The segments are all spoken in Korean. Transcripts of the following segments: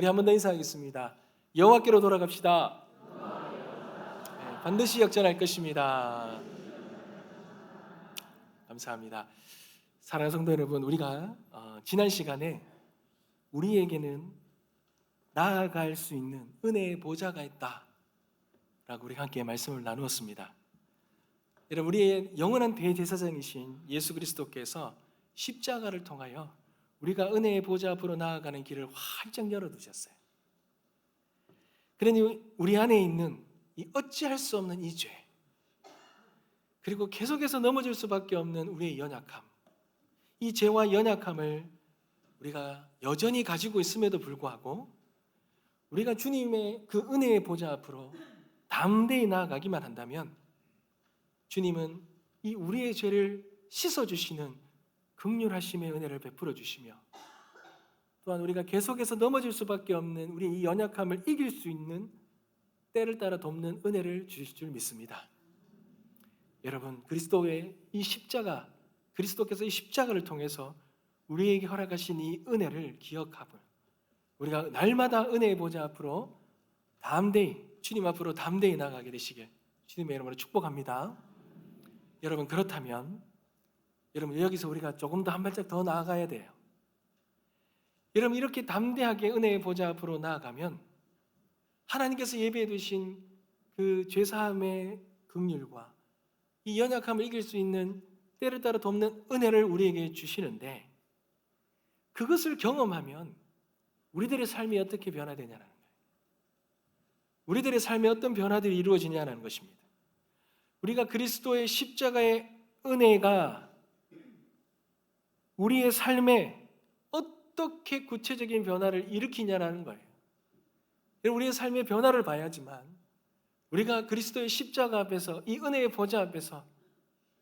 우리 한 번 더 인사하겠습니다. 여호와께로 돌아갑시다. 네, 반드시 역전할 것입니다. 감사합니다. 사랑하는 성도 여러분, 우리가 지난 시간에 우리에게는 나아갈 수 있는 은혜의 보좌가 있다라고 우리가 함께 말씀을 나누었습니다. 여러분, 우리의 영원한 대제사장이신 예수 그리스도께서 십자가를 통하여 우리가 은혜의 보좌 앞으로 나아가는 길을 활짝 열어두셨어요. 그러니 우리 안에 있는 이 어찌할 수 없는 이 죄, 그리고 계속해서 넘어질 수밖에 없는 우리의 연약함, 이 죄와 연약함을 우리가 여전히 가지고 있음에도 불구하고 우리가 주님의 그 은혜의 보좌 앞으로 담대히 나아가기만 한다면 주님은 이 우리의 죄를 씻어주시는 긍휼하심의 은혜를 베풀어 주시며, 또한 우리가 계속해서 넘어질 수밖에 없는 우리의 이 연약함을 이길 수 있는 때를 따라 돕는 은혜를 주실 줄 믿습니다. 여러분, 그리스도의 이 십자가, 그리스도께서 이 십자가를 통해서 우리에게 허락하신 이 은혜를 기억하고 우리가 날마다 은혜의 보좌 앞으로 담대히, 주님 앞으로 담대히 나가게 되시길 주님의 이름으로 축복합니다. 여러분, 그렇다면 여러분, 여기서 우리가 조금 더 한 발짝 더 나아가야 돼요. 여러분, 이렇게 담대하게 은혜의 보좌 앞으로 나아가면 하나님께서 예비해 두신 그 죄사함의 긍휼과 이 연약함을 이길 수 있는 때를 따라 돕는 은혜를 우리에게 주시는데, 그것을 경험하면 우리들의 삶이 어떻게 변화되냐는 거예요. 우리들의 삶에 어떤 변화들이 이루어지냐는 것입니다. 우리가 그리스도의 십자가의 은혜가 우리의 삶에 어떻게 구체적인 변화를 일으키냐는 거예요. 우리의 삶의 변화를 봐야지만 우리가 그리스도의 십자가 앞에서, 이 은혜의 보좌 앞에서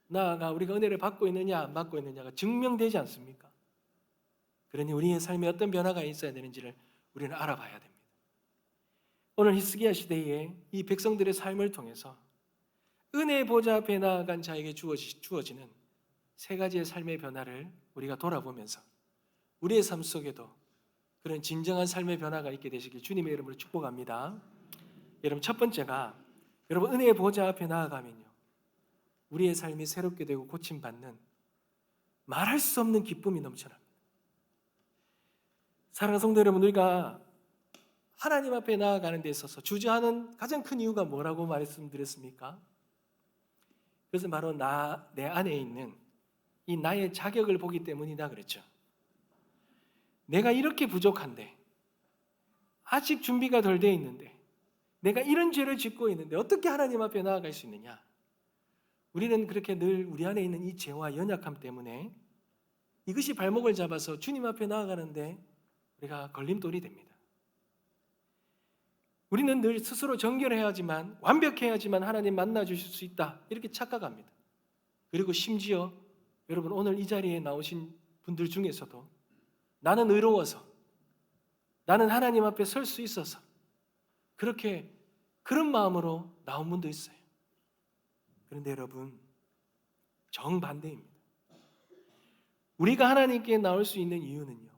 나아가 우리가 은혜를 받고 있느냐 안 받고 있느냐가 증명되지 않습니까? 그러니 우리의 삶에 어떤 변화가 있어야 되는지를 우리는 알아봐야 됩니다. 오늘 히스기야 시대에 이 백성들의 삶을 통해서 은혜의 보좌 앞에 나아간 자에게 주어지는 세 가지의 삶의 변화를 우리가 돌아보면서 우리의 삶 속에도 그런 진정한 삶의 변화가 있게 되시길 주님의 이름으로 축복합니다. 여러분, 첫 번째가, 여러분, 은혜의 보좌 앞에 나아가면요, 우리의 삶이 새롭게 되고 고침받는 말할 수 없는 기쁨이 넘쳐납니다. 사랑하는 성도 여러분, 우리가 하나님 앞에 나아가는 데 있어서 주저하는 가장 큰 이유가 뭐라고 말씀드렸습니까? 그것은 바로 내 안에 있는 이 나의 자격을 보기 때문이다 그랬죠. 내가 이렇게 부족한데, 아직 준비가 덜 되어 있는데, 내가 이런 죄를 짓고 있는데 어떻게 하나님 앞에 나아갈 수 있느냐? 우리는 그렇게 늘 우리 안에 있는 이 죄와 연약함 때문에 이것이 발목을 잡아서 주님 앞에 나아가는데 우리가 걸림돌이 됩니다. 우리는 늘 스스로 정결해야지만, 완벽해야지만 하나님 만나 주실 수 있다, 이렇게 착각합니다. 그리고 심지어 여러분, 오늘 이 자리에 나오신 분들 중에서도 나는 의로워서, 나는 하나님 앞에 설 수 있어서 그런 마음으로 나온 분도 있어요. 그런데 여러분, 정반대입니다. 우리가 하나님께 나올 수 있는 이유는요,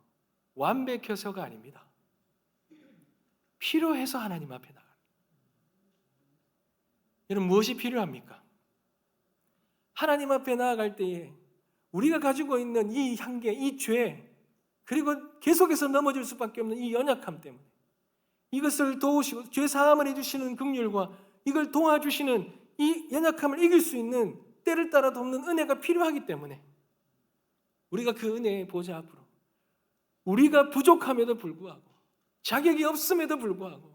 완벽해서가 아닙니다. 필요해서 하나님 앞에 나가요. 여러분, 무엇이 필요합니까? 하나님 앞에 나아갈 때에 우리가 가지고 있는 이 한계, 이 죄, 그리고 계속해서 넘어질 수밖에 없는 이 연약함 때문에 이것을 도우시고 죄 사함을 해주시는 긍휼과 이걸 도와주시는 이 연약함을 이길 수 있는 때를 따라 돕는 은혜가 필요하기 때문에 우리가 그 은혜의 보좌 앞으로, 우리가 부족함에도 불구하고, 자격이 없음에도 불구하고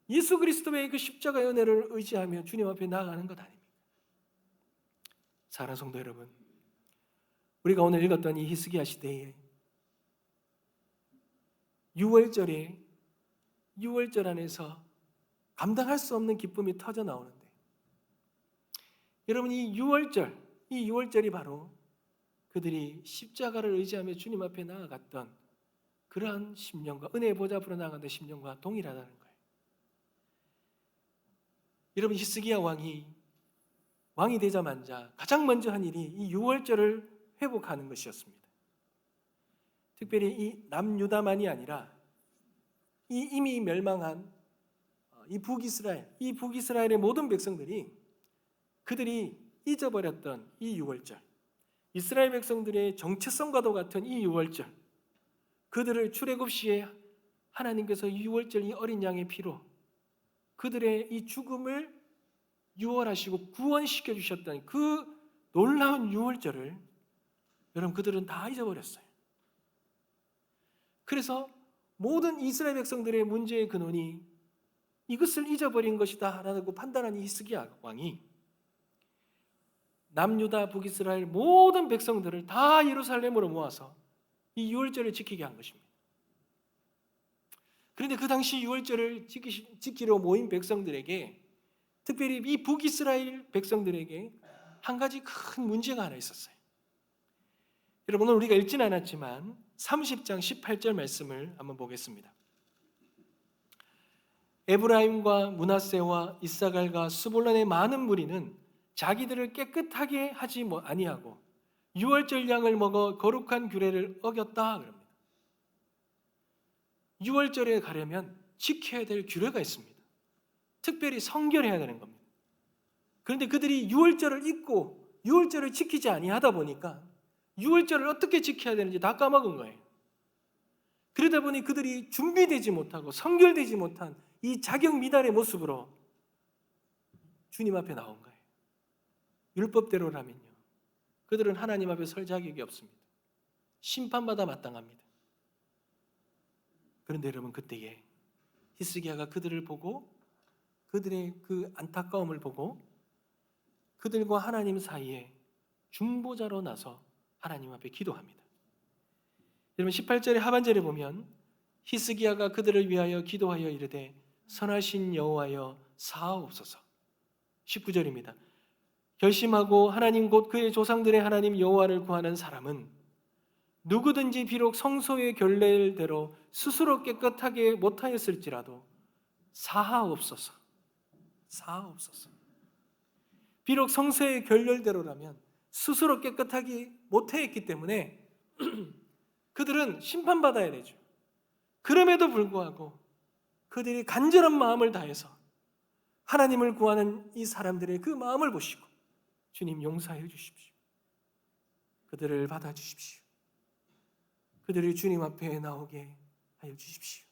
예수 그리스도의 그 십자가의 은혜를 의지하며 주님 앞에 나아가는 것 아닙니까? 사랑하는 성도 여러분, 우리가 오늘 읽었던 이 히스기야 시대에 6월절 안에서 감당할 수 없는 기쁨이 터져 나오는데, 여러분, 이 6월절이 바로 그들이 십자가를 의지하며 주님 앞에 나아갔던 그러한 심령과, 은혜의 보좌 앞으로 나아가는 심령과 동일하다는 거예요. 여러분, 히스기야 왕이 되자마자 가장 먼저 한 일이 이 6월절을 회복하는 것이었습니다. 특별히 이 남유다만이 아니라 이 이미 멸망한 이 북이스라엘의 모든 백성들이 그들이 잊어버렸던 이 유월절, 이스라엘 백성들의 정체성과도 같은 이 유월절, 그들을 출애굽 시에 하나님께서 유월절 이 어린 양의 피로 그들의 이 죽음을 유월하시고 구원시켜 주셨던 그 놀라운 유월절을 여러분 그들은 다 잊어버렸어요. 그래서 모든 이스라엘 백성들의 문제의 근원이 이것을 잊어버린 것이다 라고 판단한 이 히스기야 왕이 남유다 북이스라엘 모든 백성들을 다 예루살렘으로 모아서 이 유월절을 지키게 한 것입니다. 그런데 그 당시 유월절을 지키러 모인 백성들에게, 특별히 이 북이스라엘 백성들에게 한 가지 큰 문제가 하나 있었어요. 여러분, 오늘 우리가 읽지는 않았지만 30장 18절 말씀을 한번 보겠습니다. 에브라임과 므낫세와 이사갈과 스불론의 많은 무리는 자기들을 깨끗하게 하지 아니하고 유월절 양을 먹어 거룩한 규례를 어겼다 그럽니다. 유월절에 가려면 지켜야 될 규례가 있습니다. 특별히 성결해야 되는 겁니다. 그런데 그들이 유월절을 잊고 유월절을 지키지 아니하다 보니까 유월절을 어떻게 지켜야 되는지 다 까먹은 거예요. 그러다 보니 그들이 준비되지 못하고 성결되지 못한 이 자격 미달의 모습으로 주님 앞에 나온 거예요. 율법대로라면요, 그들은 하나님 앞에 설 자격이 없습니다. 심판받아 마땅합니다. 그런데 여러분, 그때에 히스기야가 그들을 보고 그들의 그 안타까움을 보고 그들과 하나님 사이에 중보자로 나서 하나님 앞에 기도합니다. 여러분, 18절의 하반절에 보면 히스기야가 그들을 위하여 기도하여 이르되 선하신 여호와여 사하옵소서. 19절입니다. 결심하고 하나님 곧 그의 조상들의 하나님 여호와를 구하는 사람은 누구든지 비록 성소의 결례대로 스스로 깨끗하게 못하였을지라도 사하옵소서. 사하옵소서. 비록 성소의 결례대로라면 스스로 깨끗하게 못했기 때문에 그들은 심판받아야 되죠. 그럼에도 불구하고 그들이 간절한 마음을 다해서 하나님을 구하는 이 사람들의 그 마음을 보시고 주님 용서해 주십시오. 그들을 받아주십시오. 그들이 주님 앞에 나오게 하여 주십시오.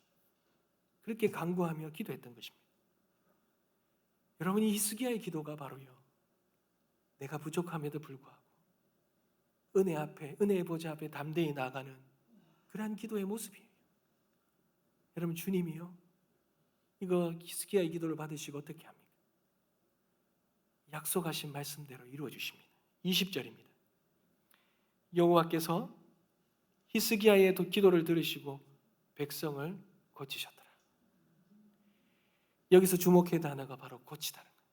그렇게 간구하며 기도했던 것입니다. 여러분이 히스기야의 기도가 바로요, 내가 부족함에도 불구하고 은혜의 보좌 앞에 담대히 나아가는 그러한 기도의 모습이에요. 여러분, 주님이요, 이거 히스기야의 기도를 받으시고 어떻게 합니까? 약속하신 말씀대로 이루어 주십니다. 20절입니다. 여호와께서 히스기야의 기도를 들으시고 백성을 고치셨더라. 여기서 주목해야 할 단어가 바로 고치다는 거예요.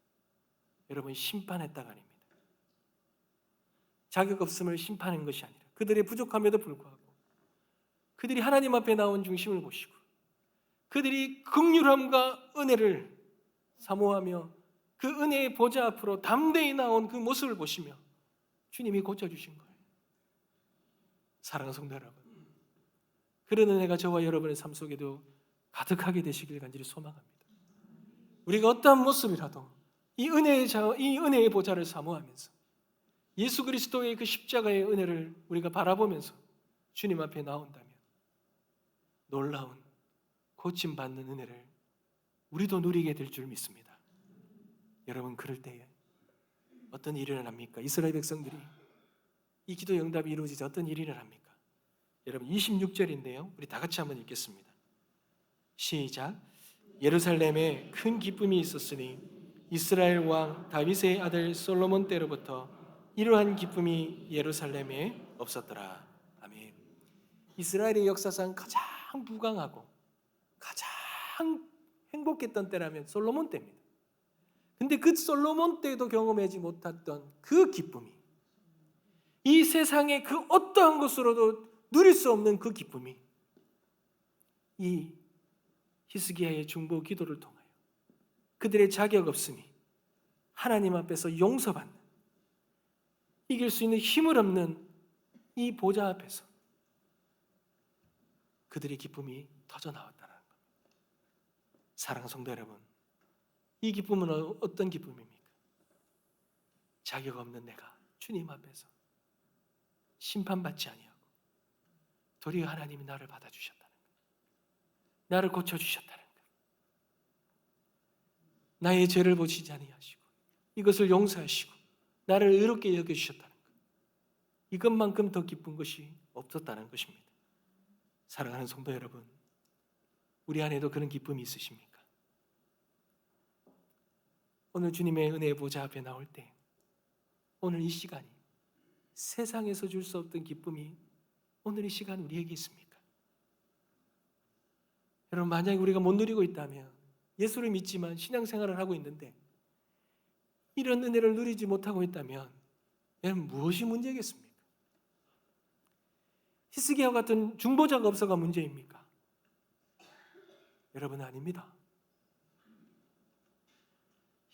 여러분, 심판했다가 아닙니다. 자격 없음을 심판한 것이 아니라 그들의 부족함에도 불구하고 그들이 하나님 앞에 나온 중심을 보시고 그들이 긍휼함과 은혜를 사모하며 그 은혜의 보좌 앞으로 담대히 나온 그 모습을 보시며 주님이 고쳐주신 거예요. 사랑하는 성도 여러분, 그런 은혜가 저와 여러분의 삶 속에도 가득하게 되시길 간절히 소망합니다. 우리가 어떠한 모습이라도 이 은혜의 보좌를 사모하면서 예수 그리스도의 그 십자가의 은혜를 우리가 바라보면서 주님 앞에 나온다면 놀라운 고침받는 은혜를 우리도 누리게 될 줄 믿습니다. 여러분, 그럴 때에 어떤 일이 일어납니까? 이스라엘 백성들이 이 기도 응답이 이루어지지 어떤 일이 일어납니까? 여러분, 26절인데요, 우리 다 같이 한번 읽겠습니다. 시작. 예루살렘에 큰 기쁨이 있었으니 이스라엘 왕 다윗의 아들 솔로몬 때로부터 이러한 기쁨이 예루살렘에 없었더라. 아멘. 이스라엘의 역사상 가장 부강하고 가장 행복했던 때라면 솔로몬 때입니다. 근데 그 솔로몬 때도 경험하지 못했던 그 기쁨이, 이 세상의 그 어떠한 것으로도 누릴 수 없는 그 기쁨이 이 히스기야의 중보 기도를 통하여 그들의 자격 없음이 하나님 앞에서 용서받는, 이길 수 있는 힘을 없는 이 보좌 앞에서 그들의 기쁨이 터져 나왔다는 겁니다. 사랑하는 성도 여러분, 이 기쁨은 어떤 기쁨입니까? 자격 없는 내가 주님 앞에서 심판받지 아니하고 도리어 하나님이 나를 받아주셨다는 것, 나를 고쳐주셨다는 것, 나의 죄를 보시지 아니하시고 이것을 용서하시고 나를 의롭게 여겨주셨다는 것, 이것만큼 더 기쁜 것이 없었다는 것입니다. 사랑하는 성도 여러분, 우리 안에도 그런 기쁨이 있으십니까? 오늘 주님의 은혜의 보좌 앞에 나올 때 오늘 이 시간이 세상에서 줄 수 없던 기쁨이 오늘 이 시간 우리에게 있습니까? 여러분, 만약에 우리가 못 누리고 있다면, 예수를 믿지만 신앙생활을 하고 있는데 이런 은혜를 누리지 못하고 있다면 여러분, 무엇이 문제겠습니까? 히스기야와 같은 중보자가 없어가 문제입니까? 여러분, 아닙니다.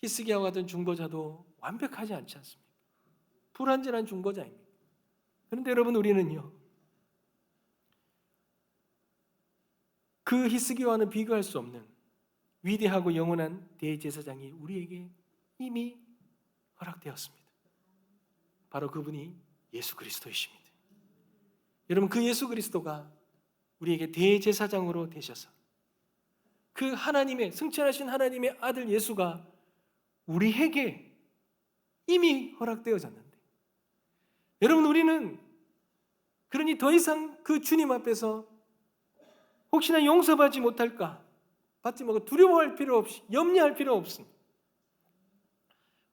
히스기야와 같은 중보자도 완벽하지 않지 않습니까? 불완전한 중보자입니다. 그런데 여러분, 우리는요, 그 히스기야와는 비교할 수 없는 위대하고 영원한 대제사장이 우리에게 이미 허락되었습니다. 바로 그분이 예수 그리스도이십니다. 여러분, 그 예수 그리스도가 우리에게 대제사장으로 되셔서 그 하나님의, 승천하신 하나님의 아들 예수가 우리에게 이미 허락되어졌는데, 여러분, 우리는 그러니 더 이상 그 주님 앞에서 혹시나 용서받지 못할까, 받지 못하고 두려워할 필요 없이, 염려할 필요 없습니다.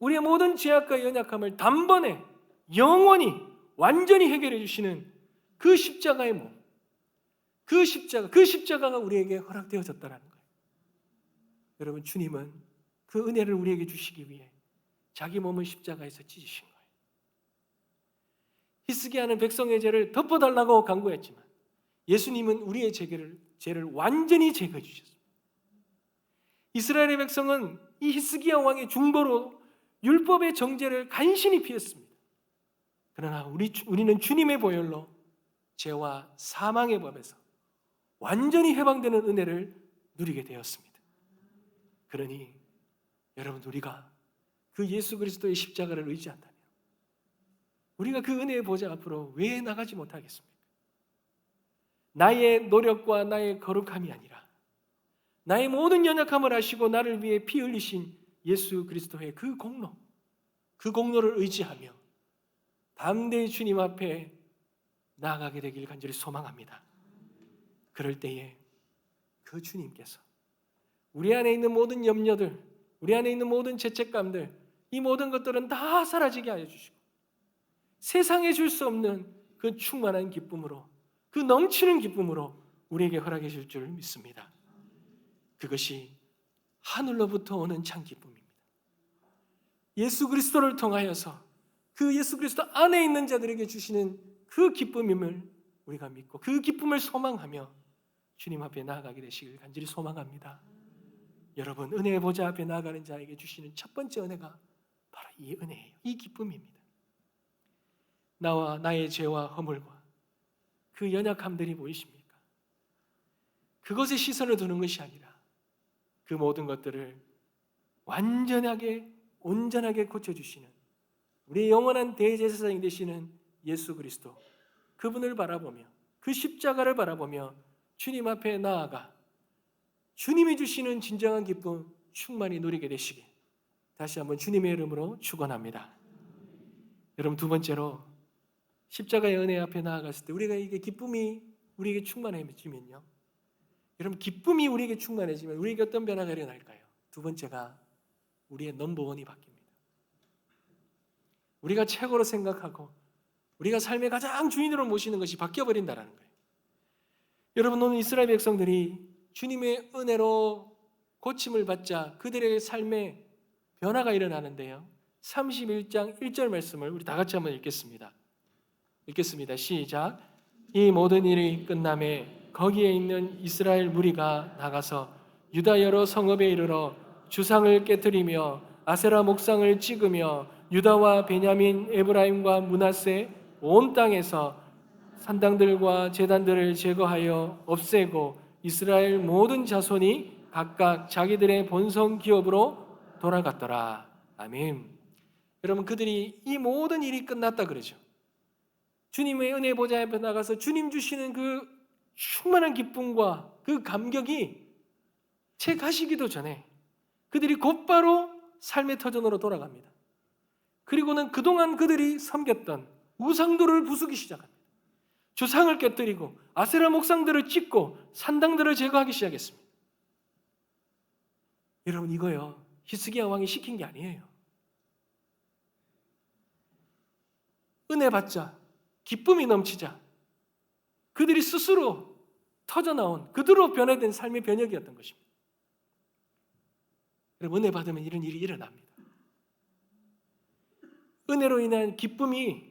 우리의 모든 죄악과 연약함을 단번에 영원히 완전히 해결해 주시는 그 십자가의 몸, 그 십자가가 우리에게 허락되어졌다는 거예요. 여러분, 주님은 그 은혜를 우리에게 주시기 위해 자기 몸을 십자가에서 찢으신 거예요. 히스기야는 백성의 죄를 덮어달라고 간구했지만 예수님은 우리의 죄를 완전히 제거해 주셨습니다. 이스라엘의 백성은 이 히스기야 왕의 중보로 율법의 정죄를 간신히 피했습니다. 그러나 우리는 주님의 보혈로 죄와 사망의 법에서 완전히 해방되는 은혜를 누리게 되었습니다. 그러니 여러분, 우리가 그 예수 그리스도의 십자가를 의지한다면 우리가 그 은혜의 보좌 앞으로 왜 나가지 못하겠습니까? 나의 노력과 나의 거룩함이 아니라 나의 모든 연약함을 아시고 나를 위해 피 흘리신 예수 그리스도의 그 공로를 의지하며 담대히 주님 앞에 나아가게 되길 간절히 소망합니다. 그럴 때에 그 주님께서 우리 안에 있는 모든 염려들, 우리 안에 있는 모든 죄책감들, 이 모든 것들은 다 사라지게 하여 주시고 세상에 줄 수 없는 그 충만한 기쁨으로, 그 넘치는 기쁨으로 우리에게 허락해 줄 줄 믿습니다. 그것이 하늘로부터 오는 참 기쁨입니다. 예수 그리스도를 통하여서 그 예수 그리스도 안에 있는 자들에게 주시는 그 기쁨임을 우리가 믿고 그 기쁨을 소망하며 주님 앞에 나아가게 되시길 간절히 소망합니다. 여러분, 은혜의 보좌 앞에 나아가는 자에게 주시는 첫 번째 은혜가 바로 이 은혜예요. 이 기쁨입니다. 나와 나의 죄와 허물과 그 연약함들이 보이십니까? 그것에 시선을 두는 것이 아니라 그 모든 것들을 완전하게 온전하게 고쳐주시는 우리의 영원한 대제사장이 되시는 예수 그리스도, 그분을 바라보며 그 십자가를 바라보며 주님 앞에 나아가 주님이 주시는 진정한 기쁨 충만히 누리게 되시길 다시 한번 주님의 이름으로 축원합니다. 여러분, 두 번째로 십자가의 은혜 앞에 나아갔을 때 우리가 이게 기쁨이 우리에게 충만해지면요, 여러분, 기쁨이 우리에게 충만해지면 우리에게 어떤 변화가 일어날까요? 두 번째가 우리의 넘버원이 바뀝니다. 우리가 최고로 생각하고 우리가 삶의 가장 주인으로 모시는 것이 바뀌어버린다는 거예요. 여러분, 오늘 이스라엘 백성들이 주님의 은혜로 고침을 받자 그들의 삶에 변화가 일어나는데요, 31장 1절 말씀을 우리 다 같이 한번 읽겠습니다. 시작. 이 모든 일이 끝남에 거기에 있는 이스라엘 무리가 나가서 유다 여러 성읍에 이르러 주상을 깨뜨리며 아세라 목상을 찍으며 유다와 베냐민, 에브라임과 므낫세 온 땅에서 산당들과 제단들을 제거하여 없애고 이스라엘 모든 자손이 각각 자기들의 본성 기업으로 돌아갔더라. 아멘. 여러분, 그들이 이 모든 일이 끝났다 그러죠. 주님의 은혜 보좌 앞에 나가서 주님 주시는 그 충만한 기쁨과 그 감격이 채 가시기도 전에 그들이 곧바로 삶의 터전으로 돌아갑니다. 그리고는 그동안 그들이 섬겼던 우상들을 부수기 시작합니다. 주상을 깨뜨리고 아세라 목상들을 찢고 산당들을 제거하기 시작했습니다. 여러분, 이거요, 히스기야 왕이 시킨 게 아니에요. 은혜 받자, 기쁨이 넘치자 그들이 스스로 터져나온, 그대로 변화된 삶의 변혁이었던 것입니다. 여러분, 은혜 받으면 이런 일이 일어납니다. 은혜로 인한 기쁨이,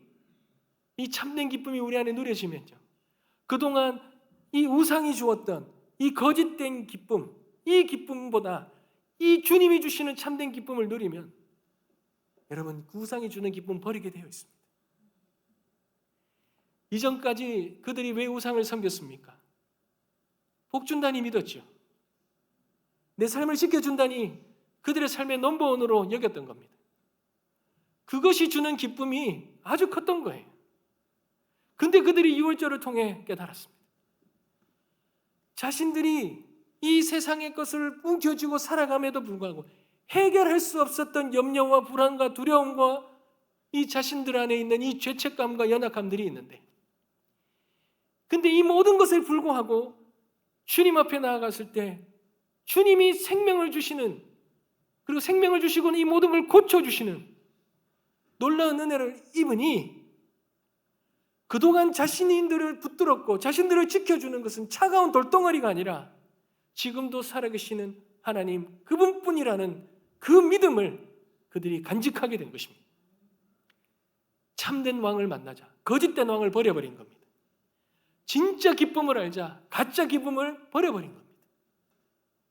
이 참된 기쁨이 우리 안에 누려지면요, 그동안 이 우상이 주었던 이 거짓된 기쁨, 이 기쁨보다 이 주님이 주시는 참된 기쁨을 누리면 여러분, 그 우상이 주는 기쁨 버리게 되어 있습니다. 이전까지 그들이 왜 우상을 섬겼습니까? 복 준다니 믿었죠. 내 삶을 지켜준다니 그들의 삶의 넘버원으로 여겼던 겁니다. 그것이 주는 기쁨이 아주 컸던 거예요. 근데 그들이 유월절을 통해 깨달았습니다. 자신들이 이 세상의 것을 움켜쥐고 살아감에도 불구하고 해결할 수 없었던 염려와 불안과 두려움과 이 자신들 안에 있는 이 죄책감과 연약함들이 있는데, 근데 이 모든 것을 불구하고 주님 앞에 나아갔을 때 주님이 생명을 주시는, 그리고 생명을 주시고는 이 모든 걸 고쳐주시는 놀라운 은혜를 입으니 그동안 자신들을 붙들었고 자신들을 지켜주는 것은 차가운 돌덩어리가 아니라 지금도 살아계시는 하나님 그분뿐이라는 그 믿음을 그들이 간직하게 된 것입니다. 참된 왕을 만나자 거짓된 왕을 버려버린 겁니다. 진짜 기쁨을 알자 가짜 기쁨을 버려버린 겁니다.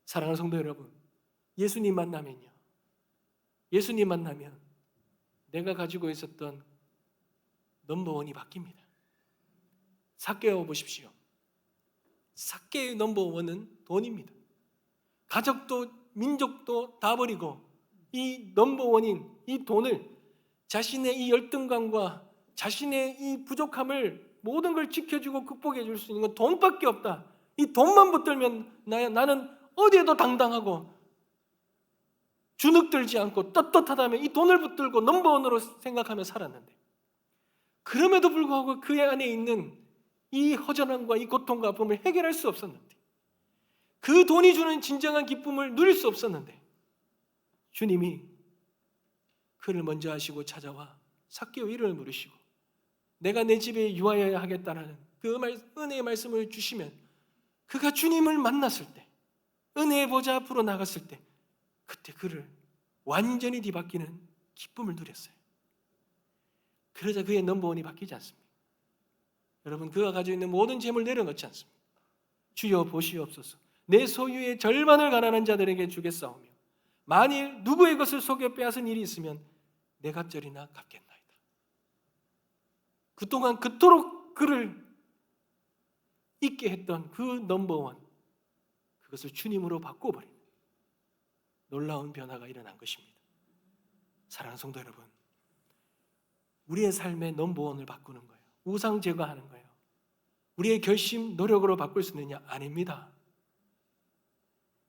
사랑하는 성도 여러분, 예수님 만나면요, 예수님 만나면 내가 가지고 있었던 넘버원이 바뀝니다. 삭개오 보십시오. 삭개의 넘버원은 돈입니다. 가족도 민족도 다 버리고 이 넘버원인 이 돈을, 자신의 이 열등감과 자신의 이 부족함을 모든 걸 지켜주고 극복해 줄 수 있는 건 돈밖에 없다. 이 돈만 붙들면 나는 어디에도 당당하고 주눅들지 않고 떳떳하다면 이 돈을 붙들고 넘버원으로 생각하며 살았는데, 그럼에도 불구하고 그 안에 있는 이 허전함과 이 고통과 아픔을 해결할 수 없었는데, 그 돈이 주는 진정한 기쁨을 누릴 수 없었는데, 주님이 그를 먼저 하시고 찾아와 삭개오 이름을 부르시고 내가 내 집에 유하여야 하겠다라는 그 은혜의 말씀을 주시면, 그가 주님을 만났을 때, 은혜의 보좌 앞으로 나갔을 때, 그때 그를 완전히 뒤바뀌는 기쁨을 누렸어요. 그러자 그의 넘버원이 바뀌지 않습니다. 여러분, 그가 가지고 있는 모든 재물 내려놓지 않습니다. 주여 보시옵소서, 내 소유의 절반을 가난한 자들에게 주겠사오며 만일 누구의 것을 속여 빼앗은 일이 있으면 내 갑절이나 갚겠나이다. 그동안 그토록 그를 있게 했던 그 넘버원, 그것을 주님으로 바꿔버린 놀라운 변화가 일어난 것입니다. 사랑하는 성도 여러분, 우리의 삶의 넘버원을 바꾸는 거예요. 우상 제거하는 거예요. 우리의 결심, 노력으로 바꿀 수 있느냐? 아닙니다.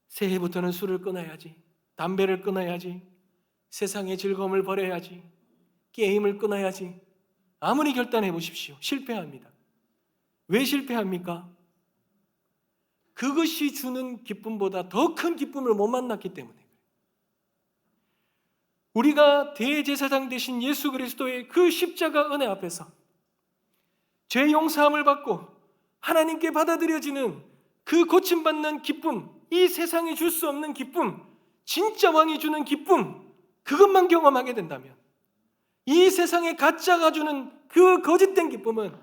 새해부터는 술을 끊어야지, 담배를 끊어야지, 세상의 즐거움을 버려야지, 게임을 끊어야지, 아무리 결단해 보십시오. 실패합니다. 왜 실패합니까? 그것이 주는 기쁨보다 더 큰 기쁨을 못 만났기 때문에. 우리가 대제사장 되신 예수 그리스도의 그 십자가 은혜 앞에서 죄 용서함을 받고 하나님께 받아들여지는 그 고침받는 기쁨, 이 세상이 줄 수 없는 기쁨, 진짜 왕이 주는 기쁨, 그것만 경험하게 된다면 이 세상의 가짜가 주는 그 거짓된 기쁨은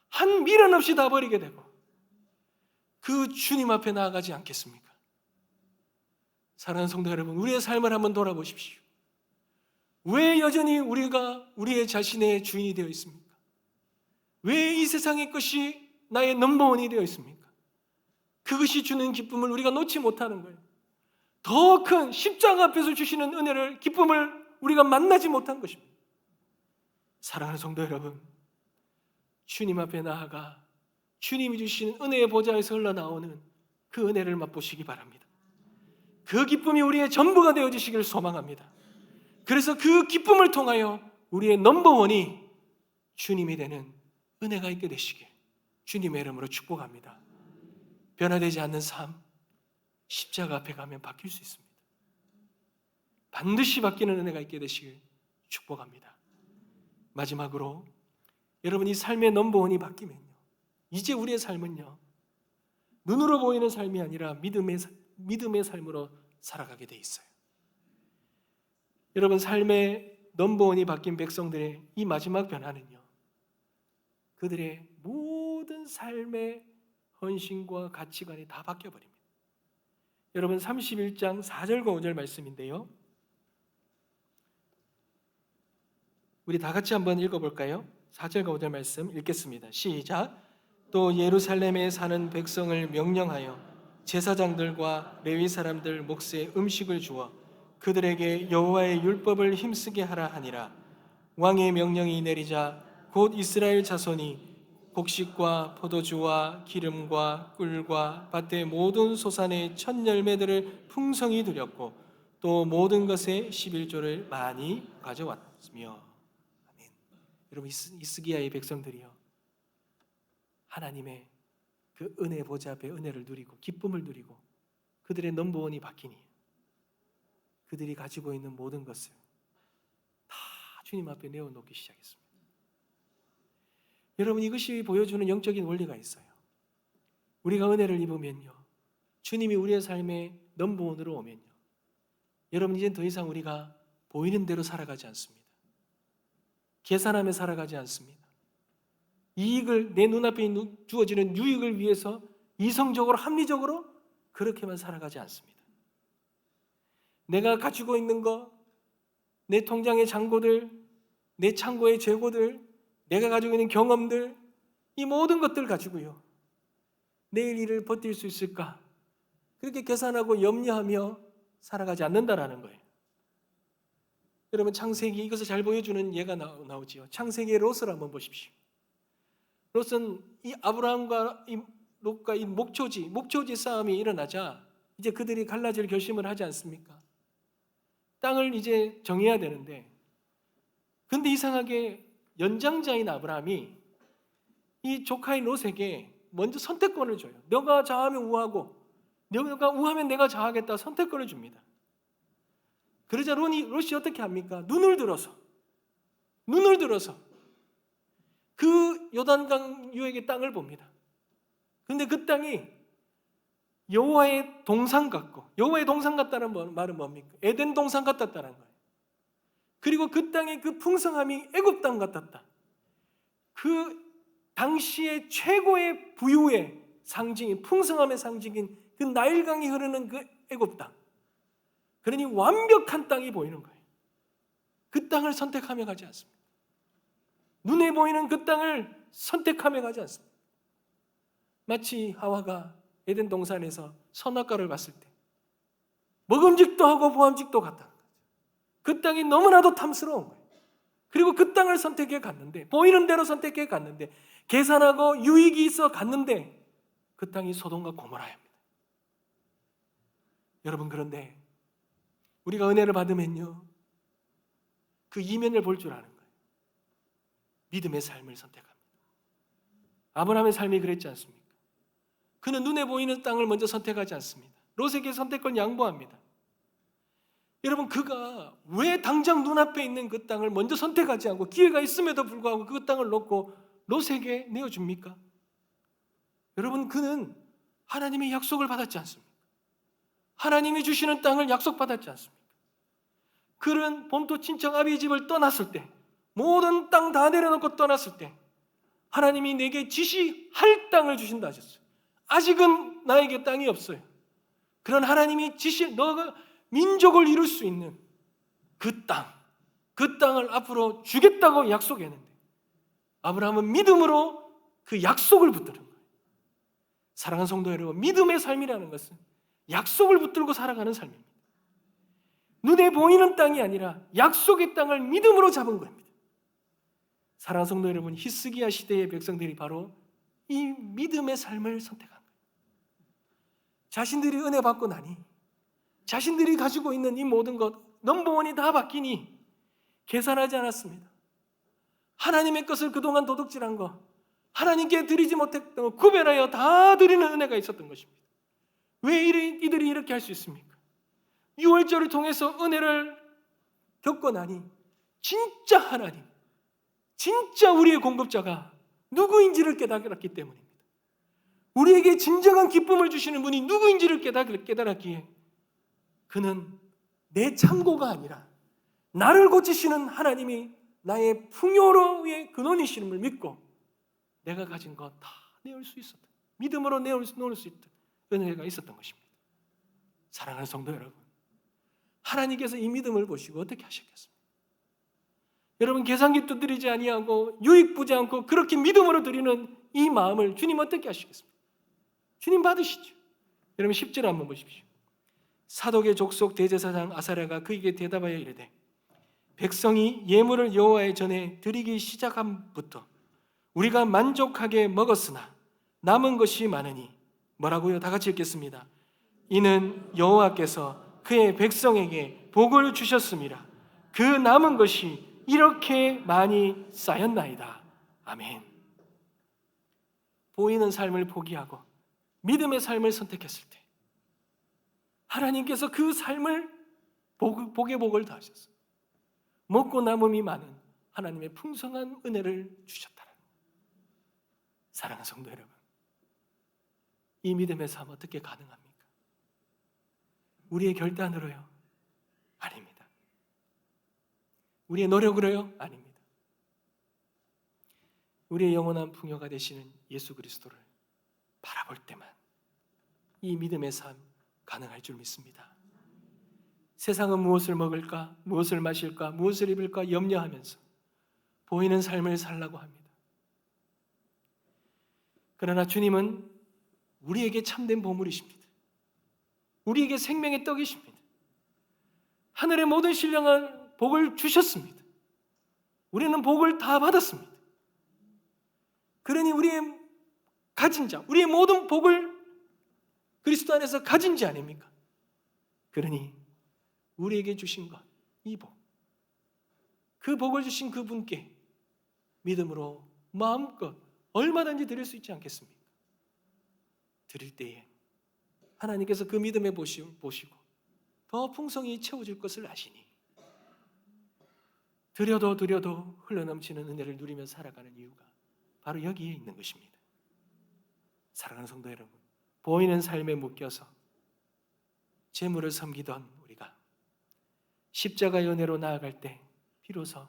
한 미련 없이 다 버리게 되고 그 주님 앞에 나아가지 않겠습니까? 사랑하는 성도 여러분, 우리의 삶을 한번 돌아보십시오. 왜 여전히 우리가 우리의 자신의 주인이 되어 있습니까? 왜 이 세상의 것이 나의 넘버원이 되어 있습니까? 그것이 주는 기쁨을 우리가 놓지 못하는 거예요. 더 큰 십자가 앞에서 주시는 은혜를, 기쁨을 우리가 만나지 못한 것입니다. 사랑하는 성도 여러분, 주님 앞에 나아가 주님이 주시는 은혜의 보좌에서 흘러나오는 그 은혜를 맛보시기 바랍니다. 그 기쁨이 우리의 전부가 되어지시기를 소망합니다. 그래서 그 기쁨을 통하여 우리의 넘버원이 주님이 되는 은혜가 있게 되시길 주님의 이름으로 축복합니다. 변화되지 않는 삶, 십자가 앞에 가면 바뀔 수 있습니다. 반드시 바뀌는 은혜가 있게 되시길 축복합니다. 마지막으로 여러분, 이 삶의 넘버원이 바뀌면요, 이제 우리의 삶은요, 눈으로 보이는 삶이 아니라 믿음의 삶으로 살아가게 돼 있어요. 여러분, 삶의 넘버원이 바뀐 백성들의 이 마지막 변화는요, 그들의 모든 삶의 헌신과 가치관이 다 바뀌어버립니다. 여러분, 31장 4절과 5절 말씀인데요, 우리 다 같이 한번 읽어볼까요? 4절과 5절 말씀 읽겠습니다. 시작. 또 예루살렘에 사는 백성을 명령하여 제사장들과 레위 사람들 몫에 음식을 주어 그들에게 여호와의 율법을 힘쓰게 하라 하니라. 왕의 명령이 내리자 곧 이스라엘 자손이 곡식과 포도주와 기름과 꿀과 밭의 모든 소산의 첫 열매들을 풍성히 드렸고 또 모든 것에 11조를 많이 가져왔으며. 아멘. 여러분, 이스기야의 백성들이요, 하나님의 그 은혜 보좌 앞에 은혜를 누리고 기쁨을 누리고 그들의 넘버원이 바뀌니 그들이 가지고 있는 모든 것을 다 주님 앞에 내어놓기 시작했습니다. 여러분, 이것이 보여주는 영적인 원리가 있어요. 우리가 은혜를 입으면요, 주님이 우리의 삶의 넘버원으로 오면요, 여러분, 이젠 더 이상 우리가 보이는 대로 살아가지 않습니다. 계산하며 살아가지 않습니다. 이익을, 내 눈앞에 주어지는 유익을 위해서 이성적으로 합리적으로 그렇게만 살아가지 않습니다. 내가 가지고 있는 것, 내 통장의 잔고들, 내 창고의 재고들, 내가 가지고 있는 경험들, 이 모든 것들 가지고요, 내일 일을 버틸 수 있을까? 그렇게 계산하고 염려하며 살아가지 않는다라는 거예요. 여러분, 창세기, 이것을 잘 보여주는 예가 나오지요. 창세기의 롯을 한번 보십시오. 롯은 이 아브라함과 이 롯과 이 목초지 싸움이 일어나자 이제 그들이 갈라질 결심을 하지 않습니까? 땅을 이제 정해야 되는데, 근데 이상하게 연장자인 아브라함이 이 조카인 롯에게 먼저 선택권을 줘요. 너가 좌하면 우하고 너가 우하면 내가 좌하겠다 선택권을 줍니다. 그러자 롯이 어떻게 합니까? 눈을 들어서 그 요단강 유역의 땅을 봅니다. 근데 그 땅이 여호와의 동산 같고, 여호와의 동산 같다는 말은 뭡니까? 에덴 동산 같았다는 거예요. 그리고 그 땅의 그 풍성함이 애굽 땅 같았다. 그 당시의 최고의 부유의 상징인, 풍성함의 상징인 그 나일강이 흐르는 그 애굽 땅, 그러니 완벽한 땅이 보이는 거예요. 그 땅을 선택하며 가지 않습니다. 눈에 보이는 그 땅을 선택하며 가지 않습니다. 마치 하와가 에덴 동산에서 선악과를 봤을 때 먹음직도 하고 보암직도 같다는 거죠. 그 땅이 너무나도 탐스러운 거예요. 그리고 그 땅을 선택해 갔는데, 보이는 대로 선택해 갔는데, 계산하고 유익이 있어 갔는데 그 땅이 소돔과 고모라입니다. 여러분, 그런데 우리가 은혜를 받으면요, 그 이면을 볼 줄 아는 거예요. 믿음의 삶을 선택합니다. 아브라함의 삶이 그랬지 않습니까? 그는 눈에 보이는 땅을 먼저 선택하지 않습니다. 롯에게 선택권을 양보합니다. 여러분, 그가 왜 당장 눈앞에 있는 그 땅을 먼저 선택하지 않고 기회가 있음에도 불구하고 그 땅을 놓고 롯에게 내어줍니까? 여러분, 그는 하나님의 약속을 받았지 않습니까? 하나님이 주시는 땅을 약속받았지 않습니까? 그는 본토 친척 아비의 집을 떠났을 때, 모든 땅 다 내려놓고 떠났을 때 하나님이 내게 지시할 땅을 주신다 하셨어요. 아직은 나에게 땅이 없어요. 그런 하나님이 너가 민족을 이룰 수 있는 그 땅을 앞으로 주겠다고 약속했는데, 아브라함은 믿음으로 그 약속을 붙드는 거예요. 사랑하는 성도 여러분, 믿음의 삶이라는 것은 약속을 붙들고 살아가는 삶입니다. 눈에 보이는 땅이 아니라 약속의 땅을 믿음으로 잡은 겁니다. 사랑하는 성도 여러분, 히스기야 시대의 백성들이 바로 이 믿음의 삶을 선택한 거예요. 자신들이 은혜 받고 나니 자신들이 가지고 있는 이 모든 것 넘버원이 다 바뀌니 계산하지 않았습니다. 하나님의 것을 그동안 도둑질한 거, 하나님께 드리지 못했던 거 구별하여 다 드리는 은혜가 있었던 것입니다. 왜 이들이 이렇게 할 수 있습니까? 6월절을 통해서 은혜를 겪고 나니 진짜 하나님, 진짜 우리의 공급자가 누구인지를 깨달았기 때문입니다. 우리에게 진정한 기쁨을 주시는 분이 누구인지를 깨달았기에 그는 내 창고가 아니라 나를 고치시는 하나님이 나의 풍요로의 근원이시는 걸 믿고 내가 가진 것 다 내올 수 있었다. 믿음으로 놓을 수 있던 은혜가 있었던 것입니다. 사랑하는 성도 여러분, 하나님께서 이 믿음을 보시고 어떻게 하셨겠습니까? 여러분, 계산기도 드리지 아니하고 유익부지 않고 그렇게 믿음으로 드리는 이 마음을 주님 어떻게 하시겠습니까? 주님 받으시죠. 여러분 10절 한번 보십시오. 사독의 족속 대제사장 아사랴가 그에게 대답하여 이르되 백성이 예물을 여호와의 전에 드리기 시작함부터 우리가 만족하게 먹었으나 남은 것이 많으니 뭐라고요? 다 같이 읽겠습니다. 이는 여호와께서 그의 백성에게 복을 주셨음이라. 그 남은 것이 이렇게 많이 쌓였나이다. 아멘. 보이는 삶을 포기하고 믿음의 삶을 선택했을 때 하나님께서 그 삶을 복의 복을 더하셨어요. 먹고 남음이 많은 하나님의 풍성한 은혜를 주셨다는 거예요. 사랑하는 성도 여러분, 이 믿음의 삶 어떻게 가능합니까? 우리의 결단으로요? 아닙니다. 우리의 노력으로요? 아닙니다. 우리의 영원한 풍요가 되시는 예수 그리스도를 바라볼 때만 이 믿음의 삶 가능할 줄 믿습니다. 세상은 무엇을 먹을까, 무엇을 마실까, 무엇을 입을까 염려하면서 보이는 삶을 살라고 합니다. 그러나 주님은 우리에게 참된 보물이십니다. 우리에게 생명의 떡이십니다. 하늘의 모든 신령한 복을 주셨습니다. 우리는 복을 다 받았습니다. 그러니 우리의 가진 자, 우리의 모든 복을 그리스도 안에서 가진 자 아닙니까? 그러니 우리에게 주신 것, 이 복, 그 복을 주신 그분께 믿음으로 마음껏 얼마든지 드릴 수 있지 않겠습니까? 드릴 때에 하나님께서 그 믿음에 보시고 더 풍성히 채워줄 것을 아시니 드려도 흘러넘치는 은혜를 누리며 살아가는 이유가 바로 여기에 있는 것입니다. 사랑하는 성도 여러분, 보이는 삶에 묶여서 재물을 섬기던 우리가 십자가의 은혜로 나아갈 때 비로소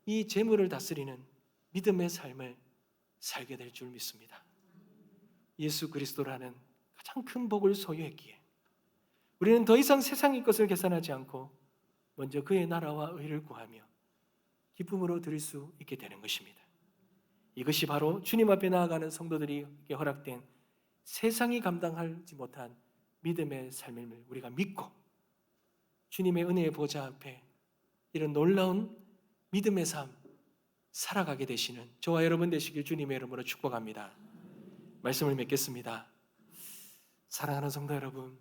이 재물을 다스리는 믿음의 삶을 살게 될 줄 믿습니다. 예수 그리스도라는 가장 큰 복을 소유했기에 우리는 더 이상 세상의 것을 계산하지 않고 먼저 그의 나라와 의를 구하며 기쁨으로 드릴 수 있게 되는 것입니다. 이것이 바로 주님 앞에 나아가는 성도들에게 허락된 세상이 감당하지 못한 믿음의 삶을 우리가 믿고 주님의 은혜의 보좌 앞에 이런 놀라운 믿음의 삶 살아가게 되시는 저와 여러분 되시길 주님의 이름으로 축복합니다. 말씀을 맺겠습니다. 사랑하는 성도 여러분,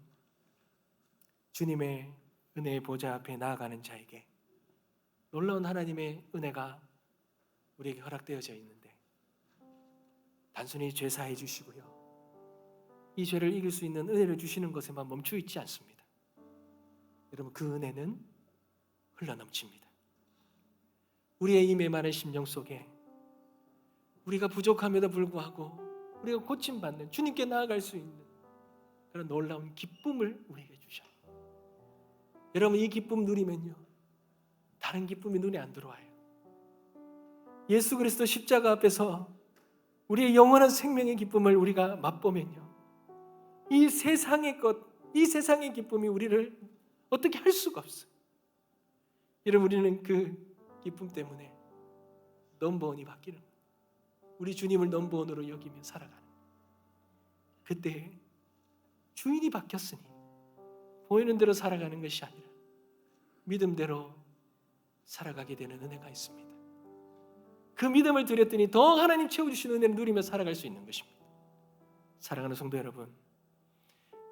주님의 은혜의 보좌 앞에 나아가는 자에게 놀라운 하나님의 은혜가 우리에게 허락되어져 있는데 단순히 죄 사해 주시고요, 이 죄를 이길 수 있는 은혜를 주시는 것에만 멈춰 있지 않습니다. 여러분, 그 은혜는 흘러넘칩니다. 우리의 이 메마른 심령 속에 우리가 부족함에도 불구하고 우리가 고침받는, 주님께 나아갈 수 있는 그런 놀라운 기쁨을 우리에게 주셔요. 여러분, 이 기쁨 누리면요, 다른 기쁨이 눈에 안 들어와요. 예수 그리스도 십자가 앞에서 우리의 영원한 생명의 기쁨을 우리가 맛보면요, 이 세상의 것, 이 세상의 기쁨이 우리를 어떻게 할 수가 없어요. 여러분, 우리는 그 기쁨 때문에 넘버원이 바뀌는 거예요. 우리 주님을 넘버원으로 여기며 살아가는 거예요. 그때 주인이 바뀌었으니 보이는 대로 살아가는 것이 아니라 믿음대로 살아가게 되는 은혜가 있습니다. 그 믿음을 드렸더니 더 하나님 채워주시는 은혜를 누리며 살아갈 수 있는 것입니다. 사랑하는 성도 여러분,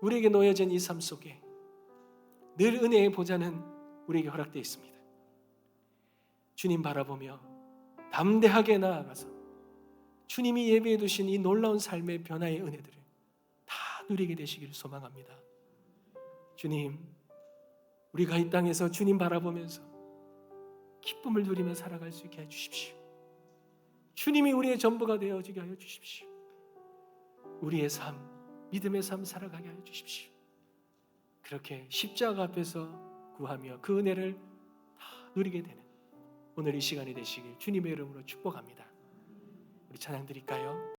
우리에게 놓여진 이 삶 속에 늘 은혜의 보좌는 우리에게 허락되어 있습니다. 주님 바라보며 담대하게 나아가서 주님이 예비해 두신 이 놀라운 삶의 변화의 은혜들을 다 누리게 되시기를 소망합니다. 주님, 우리가 이 땅에서 주님 바라보면서 기쁨을 누리며 살아갈 수 있게 해주십시오. 주님이 우리의 전부가 되어지게 하여 주십시오. 우리의 삶, 믿음의 삶 살아가게 하여 주십시오. 그렇게 십자가 앞에서 구하며 그 은혜를 다 누리게 되는 오늘 이 시간이 되시길 주님의 이름으로 축복합니다. 우리 찬양 드릴까요?